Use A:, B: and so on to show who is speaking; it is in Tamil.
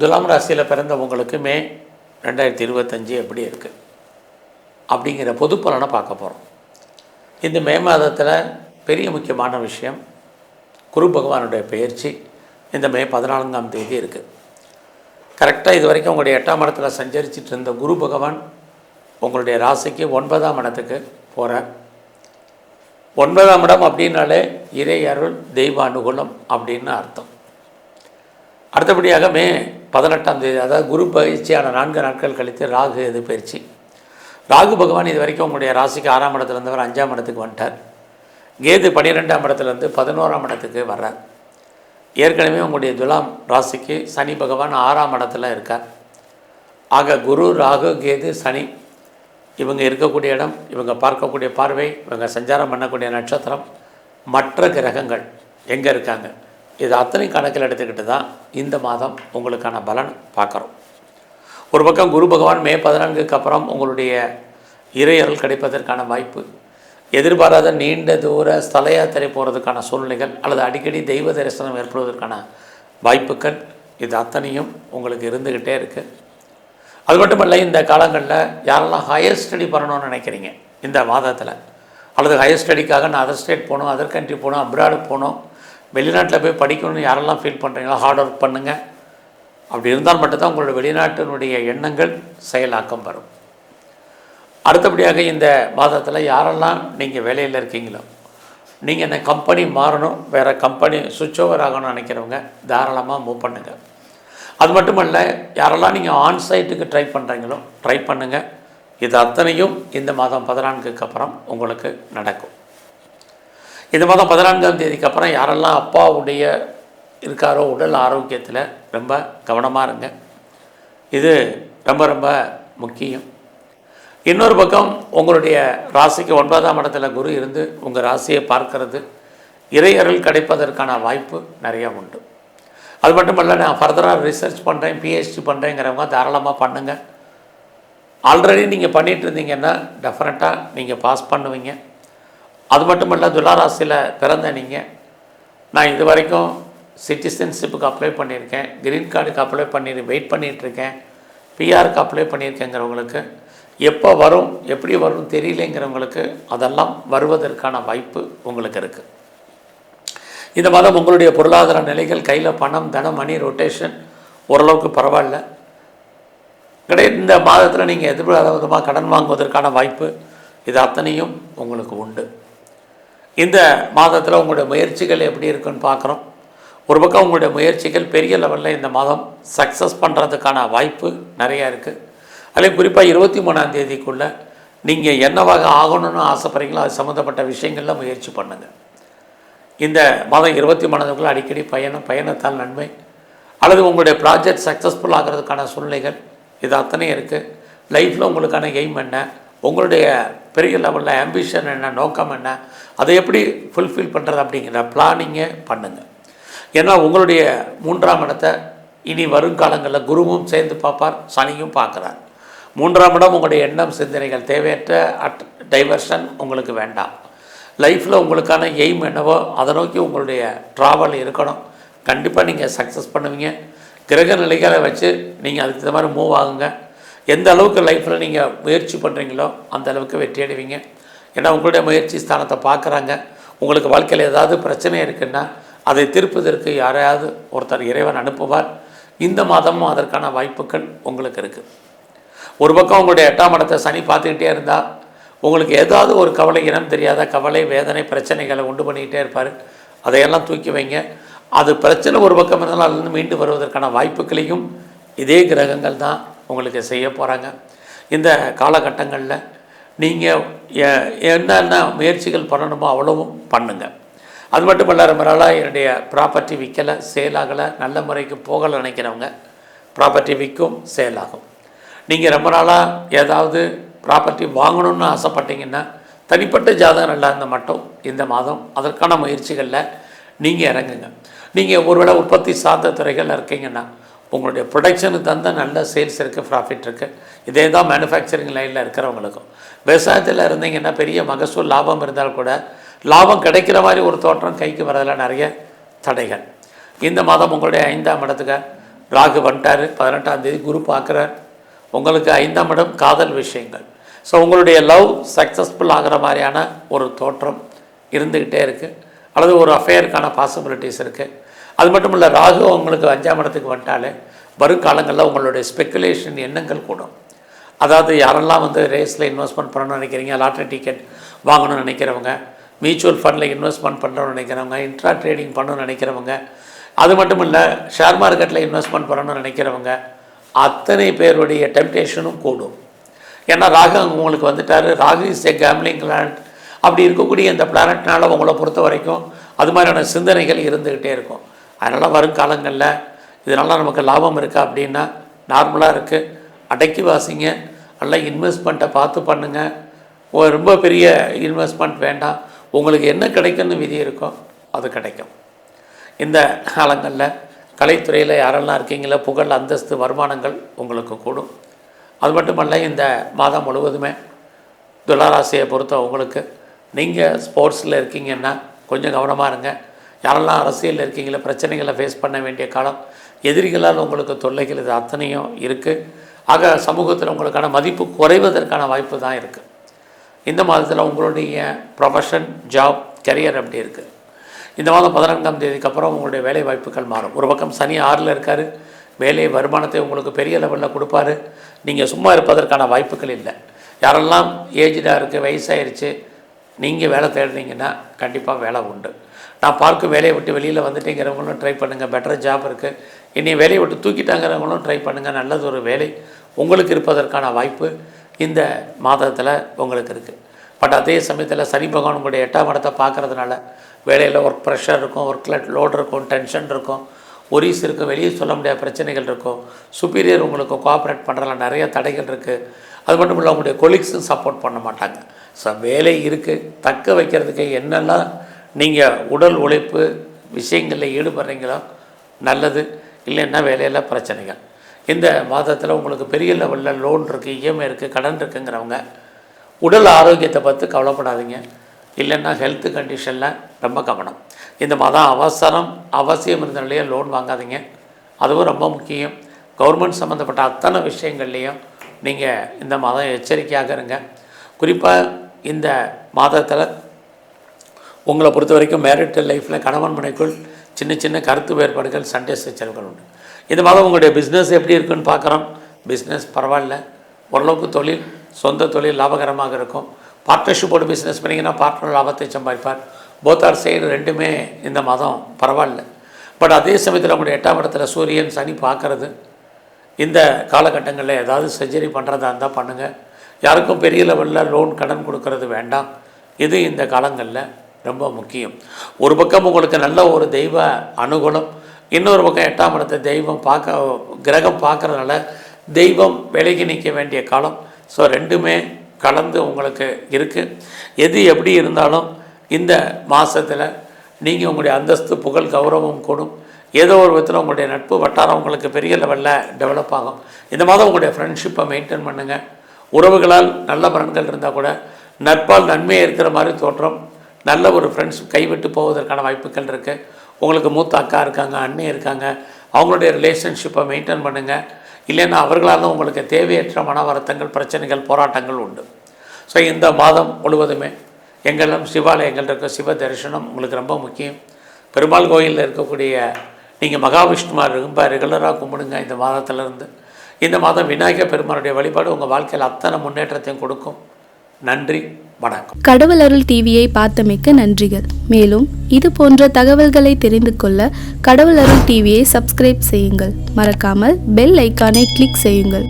A: துலாம் ராசியில் பிறந்த உங்களுக்கு மே 2025 எப்படி இருக்குது அப்படிங்கிற பொது பலனை பார்க்க போகிறோம். இந்த மே மாதத்தில் பெரிய முக்கியமான விஷயம் குரு பகவானுடைய பெயர்ச்சி இந்த மே 14ஆம் தேதி இருக்குது. கரெக்டாக இது வரைக்கும் உங்களுடைய 8ஆம் இடத்துல சஞ்சரிச்சிட்டு இருந்த குரு பகவான் உங்களுடைய ராசிக்கு 9ஆம் இடத்துக்கு போகிறார். 9ஆம் இடம் அப்படின்னாலே இறை அருள் தெய்வ அனுகூலம் அப்படின்னு அர்த்தம். அடுத்தபடியாக மே 18ஆம் தேதி, அதாவது குரு பயிற்சியான 4 நாட்கள் கழித்து ராகு எது பயிற்சி. ராகு பகவான் இது வரைக்கும் உங்களுடைய ராசிக்கு 6ஆம் இடத்துல இருந்தவர் 5ஆம் இடத்துக்கு வந்துட்டார். கேது 12ஆம் இடத்துலேருந்து 11ஆம் இடத்துக்கு வர்றார். ஏற்கனவே உங்களுடைய துலாம் ராசிக்கு சனி பகவான் 6ஆம் இடத்துல இருக்கார். ஆக குரு, ராகு, கேது, சனி இவங்க இருக்கக்கூடிய இடம், இவங்க பார்க்கக்கூடிய பார்வை, இவங்க சஞ்சாரம் பண்ணக்கூடிய நட்சத்திரம், மற்ற கிரகங்கள் எங்கே இருக்காங்க, இது அத்தனை கணக்கில் எடுத்துக்கிட்டு தான் இந்த மாதம் உங்களுக்கான பலன் பார்க்குறோம். ஒரு பக்கம் குரு பகவான் மே 14க்கு அப்புறம் உங்களுடைய இறையருள் கிடைப்பதற்கான வாய்ப்பு, எதிர்பாராத நீண்ட தூர ஸ்தல யாத்திரை போகிறதுக்கான சூழ்நிலைகள் அல்லது அடிக்கடி தெய்வ தரிசனம் ஏற்படுவதற்கான வாய்ப்புகள், இது அத்தனையும் உங்களுக்கு இருந்துக்கிட்டே இருக்குது. அது மட்டும் இல்லை, இந்த காலங்களில் யாரெல்லாம் ஹையர் ஸ்டடி பண்ணணும்னு நினைக்கிறீங்க இந்த மாதத்தில், அல்லது ஹையர் ஸ்டடிக்காக நான் அதர் ஸ்டேட் போகணும், அதர் கண்ட்ரி போகணும், அப்ராடு போகணும், வெளிநாட்டில் போய் படிக்கணும்னு யாரெல்லாம் ஃபீல் பண்ணுறீங்களோ ஹார்ட் ஒர்க் பண்ணுங்கள். அப்படி இருந்தால் மட்டும்தான் உங்களோட வெளிநாட்டினுடைய எண்ணங்கள் செயலாக்கம் வரும். அடுத்தபடியாக இந்த மாதத்தில் யாரெல்லாம் நீங்கள் வேலையில் இருக்கீங்களோ, நீங்கள் இந்த கம்பெனி மாறணும், வேறு கம்பெனி சுவிட்ச் ஓவர் ஆகணும்னு நினைக்கிறவங்க தாராளமாக மூவ் பண்ணுங்கள். அது மட்டுமல்ல, யாரெல்லாம் நீங்கள் ஆன்சைட்டுக்கு ட்ரை பண்ணுறீங்களோ ட்ரை பண்ணுங்கள். இது அத்தனையும் இந்த மாதம் 14க்கு அப்புறம் உங்களுக்கு நடக்கும். இந்த மாதம் 14ஆம் தேதிக்கு அப்புறம் யாரெல்லாம் அப்பாவுடைய இருக்காரோ உடல் ஆரோக்கியத்தில் ரொம்ப கவனமாக இருங்க. இது ரொம்ப ரொம்ப முக்கியம். இன்னொரு பக்கம் உங்களுடைய ராசிக்கு 9ஆம் இடத்துல குரு இருந்து உங்கள் ராசியை பார்க்கறது, இறையருள் கிடைப்பதற்கான வாய்ப்பு நிறையா உண்டு. அது மட்டும் இல்லை, நான் ஃபர்தராக ரிசர்ச் பண்ணுறேன், பிஹெச்டி பண்ணுறேங்கிறவங்க தாராளமாக பண்ணுங்கள். ஆல்ரெடி நீங்கள் பண்ணிகிட்டு இருந்தீங்கன்னா டெஃபினட்டாக நீங்கள் பாஸ் பண்ணுவீங்க. அது மட்டும் இல்லை, துளாராசியில் பிறந்த நீங்கள், நான் இது வரைக்கும் சிட்டிசன்ஷிப்புக்கு அப்ளை பண்ணியிருக்கேன், க்ரீன் கார்டுக்கு அப்ளை பண்ணி வெயிட் பண்ணிகிட்ருக்கேன், பிஆருக்கு அப்ளை பண்ணியிருக்கேங்கிறவங்களுக்கு எப்போ வரும் எப்படி வரும் தெரியலேங்கிறவங்களுக்கு அதெல்லாம் வருவதற்கான வாய்ப்பு உங்களுக்கு இருக்குது. இந்த மாதம் உங்களுடைய பொருளாதார நிலைகள், கையில் பணம், தனம், மணி ரொட்டேஷன் ஓரளவுக்கு பரவாயில்ல கிடையாது. இந்த மாதத்தில் நீங்கள் எதிர்பாராத விதமாக கடன் வாங்குவதற்கான வாய்ப்பு, இது அத்தனையும் உங்களுக்கு உண்டு. இந்த மாதத்தில் உங்களுடைய முயற்சிகள் எப்படி இருக்குன்னு பார்க்குறோம். ஒரு பக்கம் உங்களுடைய முயற்சிகள் பெரிய லெவலில் இந்த மாதம் சக்ஸஸ் பண்ணுறதுக்கான வாய்ப்பு நிறையா இருக்குது. அதில் குறிப்பாக 23ஆம் தேதிக்குள்ளே நீங்கள் என்னவாக ஆகணும்னு ஆசைப்படுறீங்களோ அது சம்மந்தப்பட்ட விஷயங்களில் முயற்சி பண்ணுங்கள். இந்த மாதம் 23ஆம் அடிக்கடி பயணத்தால் நன்மை, அல்லது உங்களுடைய ப்ராஜெக்ட் சக்ஸஸ்ஃபுல் ஆகிறதுக்கான சூழ்நிலைகள், இது அத்தனையும் இருக்குது. லைஃப்பில் உங்களுக்கான எய்ம் என்ன, உங்களுடைய பெரிய லெவலில் ஆம்பிஷன் என்ன, நோக்கம் என்ன, அதை எப்படி ஃபுல்ஃபில் பண்ணுறது அப்படிங்கிற பிளானிங்கை பண்ணுங்கள். ஏன்னா உங்களுடைய 3ஆம் இடத்தை இனி வருங்காலங்களில் குருவும் சேர்ந்து பார்ப்பார், சனியும் பார்க்குறார். 3ஆம் இடம் உங்களுடைய எண்ணம், சிந்தனைகள், தேவையற்ற டைவர்ஷன் உங்களுக்கு வேண்டாம். லைஃப்பில் உங்களுக்கான எய்ம் என்னவோ அதை நோக்கி உங்களுடைய ட்ராவல் இருக்கணும். கண்டிப்பாக நீங்கள் சக்ஸஸ் பண்ணுவீங்க. கிரக நிலைகளை வச்சு நீங்கள் அதுக்கு தகுந்த மாதிரி மூவ் ஆகுங்க. எந்த அளவுக்கு லைஃப்பில் நீங்கள் முயற்சி பண்ணுறீங்களோ அந்த அளவுக்கு வெற்றி அடைவீங்க. ஏன்னா உங்களுடைய முயற்சி ஸ்தானத்தை பார்க்குறாங்க. உங்களுக்கு வாழ்க்கையில் ஏதாவது பிரச்சனை இருக்குன்னா அதை தீர்ப்பதற்கு யாரையாவது ஒருத்தர் இறைவன் அனுப்புவார். இந்த மாதமும் அதற்கான வாய்ப்புகள் உங்களுக்கு இருக்குது. ஒரு பக்கம் உங்களுடைய 8ஆம் இடத்தை சனி பார்த்துக்கிட்டே இருந்தால் உங்களுக்கு ஏதாவது ஒரு கவலை, இனம் தெரியாத கவலை, வேதனை, பிரச்சனைகளை உண்டு பண்ணிக்கிட்டே இருப்பார். அதையெல்லாம் தூக்கி வைங்க. அது பிரச்சனை ஒரு பக்கம் இருந்தாலும் அதுலேருந்து மீண்டு வருவதற்கான வாய்ப்புகளையும் இதே கிரகங்கள் தான் உங்களுக்கு செய்ய போகிறாங்க. இந்த காலகட்டங்களில் நீங்கள் என்னென்ன முயற்சிகள் பண்ணணுமோ அவ்வளவும் பண்ணுங்கள். அது மட்டும் இல்லை, ரொம்ப நாளாக என்னுடைய ப்ராப்பர்ட்டி விற்கலை, சேலாகலை, நல்ல முறைக்கு போகலை நினைக்கிறவங்க ப்ராப்பர்ட்டி விற்கும், சேலாகும். நீங்கள் ரொம்ப நாளாக ஏதாவது ப்ராப்பர்ட்டி வாங்கணும்னு ஆசைப்பட்டீங்கன்னா தனிப்பட்ட ஜாதகம் நல்லா இருந்தால் மட்டும் இந்த மாதம் அதற்கான முயற்சிகளில் நீங்கள் இறங்குங்க. நீங்கள் ஒருவேளை உற்பத்தி சார்ந்த துறைகளில் இருக்கீங்கன்னா உங்களுடைய ப்ரொடக்ஷனுக்கு தந்த நல்ல சேல்ஸ் இருக்குது, ப்ராஃபிட் இருக்குது. இதே தான் மேனுஃபேக்சரிங் லைனில் இருக்கிறவங்களுக்கும். விவசாயத்தில் இருந்தீங்கன்னா பெரிய மகசூல் லாபம் இருந்தால் கூட லாபம் கிடைக்கிற மாதிரி ஒரு தோற்றம் கைக்கு வரதில் நிறைய தடைகள். இந்த மாதம் உங்களுடைய 5ஆம் இடத்துக்கு ராகு வந்துட்டார். 18ஆம் தேதி குரு பார்க்குறார். உங்களுக்கு 5ஆம் இடம் காதல் விஷயங்கள். ஸோ உங்களுடைய லவ் சக்ஸஸ்ஃபுல் ஆகிற மாதிரியான ஒரு தோற்றம் இருந்துக்கிட்டே இருக்குது, அல்லது ஒரு அஃபேருக்கான பாசிபிலிட்டிஸ் இருக்குது. அது மட்டும் இல்லை, ராகு உங்களுக்கு 5ஆம் இடத்துக்கு வந்துட்டாலே வருங்காலங்களில் உங்களுடைய ஸ்பெக்குலேஷன் எண்ணங்கள் கூடும். அதாவது யாரெல்லாம் வந்து ரேஸில் இன்வெஸ்ட்மெண்ட் பண்ணணும்னு நினைக்கிறீங்க, லாட்ரி டிக்கெட் வாங்கணும்னு நினைக்கிறவங்க, மியூச்சுவல் ஃபண்டில் இன்வெஸ்ட்மெண்ட் பண்ணுறோன்னு நினைக்கிறவங்க, இன்ட்ரா ட்ரேடிங் பண்ணணும்னு நினைக்கிறவங்க, அது மட்டும் இல்லை ஷேர் மார்க்கெட்டில் இன்வெஸ்ட்மெண்ட் பண்ணணும்னு நினைக்கிறவங்க, அத்தனை பேருடைய டெம்டேஷனும் கூடும். ஏன்னா ராகு உங்களுக்கு வந்துட்டார். Rahu is a gambling planet. அப்படி இருக்கக்கூடிய இந்த பிளானட்னால உங்களை பொறுத்த வரைக்கும் அது மாதிரியான சிந்தனைகள் இருந்துக்கிட்டே இருக்கும். அதனால் வருங்காலங்களில் இதனால் நமக்கு லாபம் இருக்கா அப்படின்னா நார்மலாக இருக்குது, அடக்கி வாசிங்க, நல்லா இன்வெஸ்ட்மெண்ட்டை பார்த்து பண்ணுங்கள். ரொம்ப பெரிய இன்வெஸ்ட்மெண்ட் வேண்டாம், உங்களுக்கு என்ன கிடைக்கும்னு விதி இருக்கோ அது கிடைக்கும். இந்த காலங்களில் கலைத்துறையில் யாரெல்லாம் இருக்கீங்களோ புகழ், அந்தஸ்து, வருமானங்கள் உங்களுக்கு கூடும். அது மட்டுமல்ல, இந்த மாதம் முழுவதுமே துளாராசியை பொறுத்த உங்களுக்கு நீங்கள் ஸ்போர்ட்ஸில் இருக்கீங்கன்னா கொஞ்சம் கவனமாக இருங்க. யாரெல்லாம் அரசியலில் இருக்கீங்களோ பிரச்சனைகளை ஃபேஸ் பண்ண வேண்டிய காலம். எதிரிகளால் உங்களுக்கு தொல்லைகள் இது அத்தனையும் இருக்குது. ஆக சமூகத்தில் உங்களுக்கான மதிப்பு குறைவதற்கான வாய்ப்பு தான் இருக்குது. இந்த மாதத்தில் உங்களுடைய ப்ரொஃபஷன், ஜாப், கரியர் அப்படி இருக்குது. இந்த மாதம் 14ஆம் தேதிக்கு அப்புறம் உங்களுடைய வேலை வாய்ப்புகள் மாறும். ஒரு பக்கம் சனி 6ல் இருக்கார், வேலை வருமானத்தை உங்களுக்கு பெரிய லெவலில் கொடுப்பாரு. நீங்கள் சும்மா இருப்பதற்கான வாய்ப்புகள் இல்லை. யாரெல்லாம் ஏஜ்டாக இருக்குது, வயசாயிருச்சு, நீங்கள் வேலை தேடுறீங்கன்னா கண்டிப்பாக வேலை உண்டு. நான் பார்க்கும் வேலையை விட்டு வெளியில் வந்துட்டேங்கிறவங்களும் ட்ரை பண்ணுங்கள், பெட்டர் ஜாப் இருக்குது. இனி வேலையை விட்டு தூக்கிட்டாங்கிறவங்களும் ட்ரை பண்ணுங்கள், நல்லது ஒரு வேலை உங்களுக்கு இருப்பதற்கான வாய்ப்பு இந்த மாதத்தில் உங்களுக்கு இருக்குது. பட் அதே சமயத்தில் சனி பகவான் உங்களுடைய 8ஆம் இடத்தை பார்க்குறதுனால வேலையில் ஒர்க் ப்ரெஷர் இருக்கும், ஒர்க்கில் லோடு இருக்கும், டென்ஷன் இருக்கும், ஒரீஸ் இருக்கும், வெளியே சொல்ல முடியாத பிரச்சனைகள் இருக்கும், சுப்பீரியர் உங்களுக்கு கோஆப்ரேட் பண்ணுறதுல நிறைய தடைகள் இருக்குது. அது மட்டும் இல்லை, உங்களுடைய கொலீக்ஸும் சப்போர்ட் பண்ண மாட்டாங்க. ஸோ வேலை இருக்குது, தக்க வைக்கிறதுக்கு என்னெல்லாம் நீங்கள் உடல் உழைப்பு விஷயங்களில் ஈடுபடுறீங்களோ நல்லது, இல்லைன்னா வேலையில் பிரச்சனைகள். இந்த மாதத்தில் உங்களுக்கு பெரிய லெவலில் லோன் இருக்குது, இஎம்ஐ இருக்குது, கடன் இருக்குங்கிறவங்க உடல் ஆரோக்கியத்தை பற்றி கவலைப்படாதீங்க. இல்லைன்னா ஹெல்த் கண்டிஷனில் ரொம்ப கவனம். இந்த மாதம் அவசியம் இருந்த நிலையை லோன் வாங்காதீங்க, அதுவும் ரொம்ப முக்கியம். கவர்மெண்ட் சம்மந்தப்பட்ட அத்தனை விஷயங்கள்லேயும் நீங்கள் இந்த மாதம் எச்சரிக்கையாக இருங்க. குறிப்பாக இந்த மாதத்தில் உங்களை பொறுத்த வரைக்கும் மேரிட்டல் லைஃப்பில் கணவன் மனைக்குள் சின்ன சின்ன கருத்து வேறுபாடுகள், சண்டை சச்சரவுகள் உண்டு. இந்த மாதம் உங்களுடைய பிஸ்னஸ் எப்படி இருக்குன்னு பார்க்குறோம். பிஸ்னஸ் பரவாயில்ல, ஓரளவுக்கு தொழில், சொந்த தொழில் லாபகரமாக இருக்கும். பார்ட்னர்ஷிப்போடு பிஸ்னஸ் பண்ணிங்கன்னா பார்ட்னர் லாபத்தை சம்பாதிப்பார். போத்தார் சைடு ரெண்டுமே இந்த மாதம் பரவாயில்ல. பட் அதே சமயத்தில் உங்களுடைய 8ஆம் இடத்துல சூரியன், சனி பார்க்குறது. இந்த காலகட்டங்களில் ஏதாவது சர்ஜரி பண்ணுறதா இருந்தால் பண்ணுங்கள். யாருக்கும் பெரிய லெவலில் லோன், கடன் கொடுக்கறது வேண்டாம். இது இந்த காலங்களில் ரொம்ப முக்கியம். ஒரு பக்கம் உங்களுக்கு நல்ல ஒரு தெய்வ அனுகூலம், இன்னொரு பக்கம் 8ஆம் இடத்தை கிரகம் பார்க்குறதுனால தெய்வம் விலகி நிற்க வேண்டிய காலம். ஸோ ரெண்டுமே கலந்து உங்களுக்கு இருக்குது. எது எப்படி இருந்தாலும் இந்த மாதத்தில் நீங்கள் உங்களுடைய அந்தஸ்து, புகழ், கௌரவம் கூடும். ஏதோ ஒரு விதத்தில் உங்களுடைய நட்பு வட்டாரம் உங்களுக்கு பெரிய லெவலில் டெவலப் ஆகும். இந்த மாதம் உங்களுடைய ஃப்ரெண்ட்ஷிப்பை மெயின்டைன் பண்ணுங்கள். உறவுகளால் நல்ல பலன்கள் இருந்தால் கூட நட்பால் நன்மையாக இருக்கிற மாதிரி தோற்றம். நல்ல ஒரு ஃப்ரெண்ட்ஸ் கைவிட்டு போவதற்கான வாய்ப்புகள் இருக்குது. உங்களுக்கு மூத்த அக்கா இருக்காங்க, அண்ணே இருக்காங்க, அவங்களுடைய ரிலேஷன்ஷிப்பை மெயின்டைன் பண்ணுங்கள். இல்லைன்னா அவர்களால் உங்களுக்கு தேவையற்ற மன வருத்தங்கள், பிரச்சனைகள், போராட்டங்கள் உண்டு. ஸோ இந்த மாதம் முழுவதுமே எங்கெல்லாம் சிவாலயங்கள் இருக்க சிவ தரிசனம் உங்களுக்கு ரொம்ப முக்கியம். பெருமாள் கோயிலில் இருக்கக்கூடிய நீங்கள் மகாவிஷ்ணுமா ரொம்ப ரெகுலராக கும்பிடுங்க இந்த மாதத்திலிருந்து. இந்த மாதம் விநாயகர் பெருமானுடைய வழிபாடு உங்கள் வாழ்க்கையில் அத்தனை முன்னேற்றத்தையும் கொடுக்கும். நன்றி, வணக்கம்.
B: கடவுள் அருள் டிவியை பார்த்தமைக்க நன்றிகள். மேலும் இது போன்ற தகவல்களை தெரிந்து கொள்ள கடவுள் அருள் டிவியை சப்ஸ்கிரைப் செய்யுங்கள். மறக்காமல் பெல் ஐக்கானை கிளிக் செய்யுங்கள்.